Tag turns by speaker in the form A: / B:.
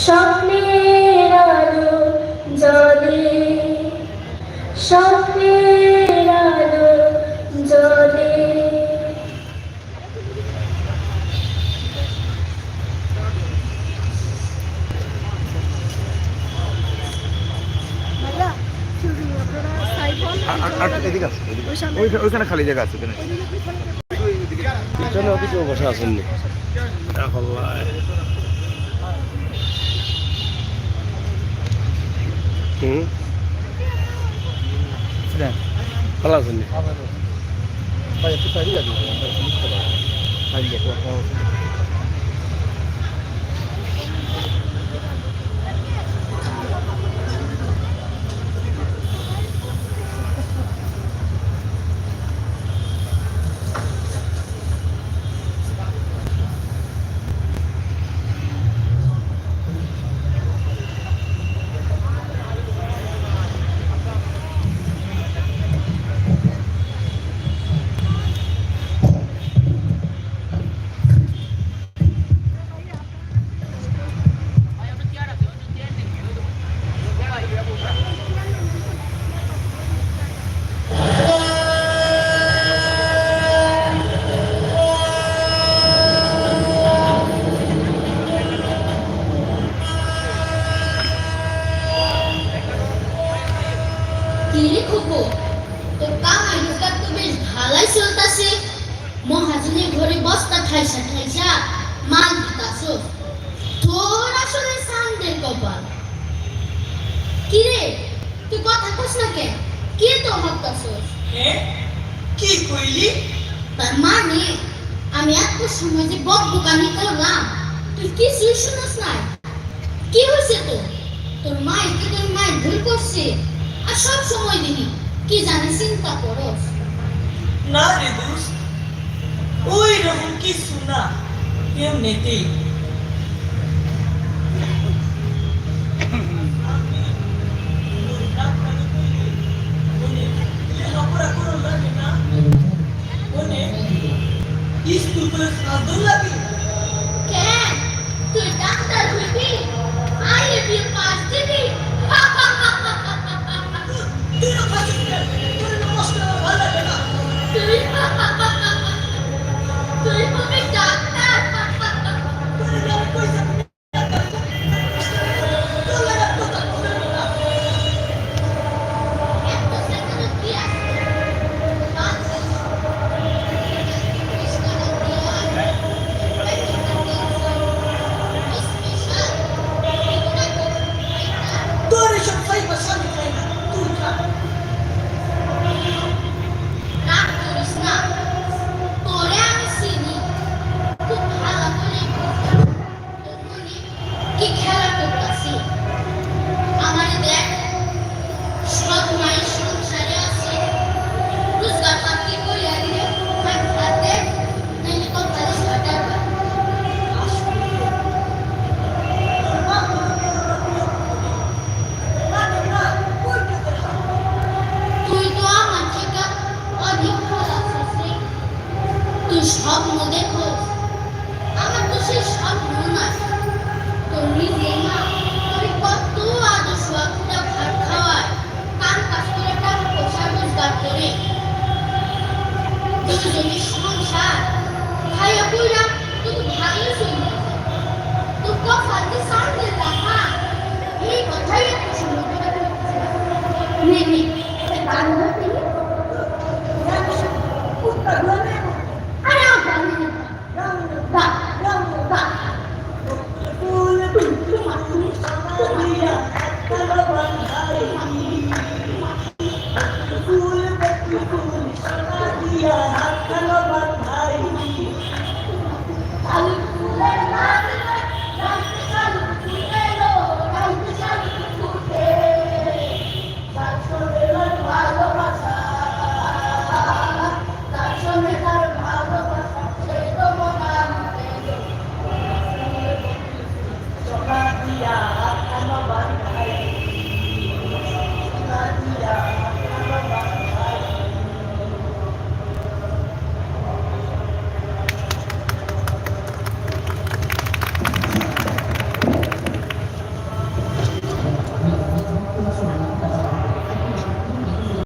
A: স্বপ্নের আলো জলে, স্বপ্নের আলো জলে।
B: ওইখানে খালি জায়গা আছে পিছনে কিছু বসে আসেননি ভালো আছেন
A: কিরে খুকু, তোর কামাই রোজগার তো বেশ ভালোই চলতেছে। মহাজনের ঘরে বস্তা ঠাইসা ঠাইসা মাল দিতাছস। তোর আসলে সান্দের কপাল। কিরে, তুই কথা কস না কেন? কি তো ভাবতাছস?
C: কি কইলি?
A: তার মানে আমি এত সময় যে বকবকানি করলাম, তুই কিছুই শুনস নাই? কি হয়েছে তোর? তোর মায়ের কি তোর মায়ের ভুল করছে? আর সব সময় দিবি কি জানি চিন্তা করস?
C: না রে দোস্ত, ওই রকম কিছু না, এমনিতেই। স্কুল কলেজ আদর লাগে
A: কেন? তুই ডাক্তার হইবি? আইএবি পাস দিবি?
C: তুই খাচ্ছিস কেন? তোর নমস্কার ভালো লাগে না।
A: তুই তুই হবে ডাক্তার?
C: তোর নাম কইছে তোর লাগা কথা বলে না।
A: এত সেকেন্ড কি আছে?
C: তোর এসব খাইবার স্বামী খাই না, তুই খা।
A: রাগ করিস না, তোরে আমি চিনি খুব ভালো করে। তোর মনে কি খেলা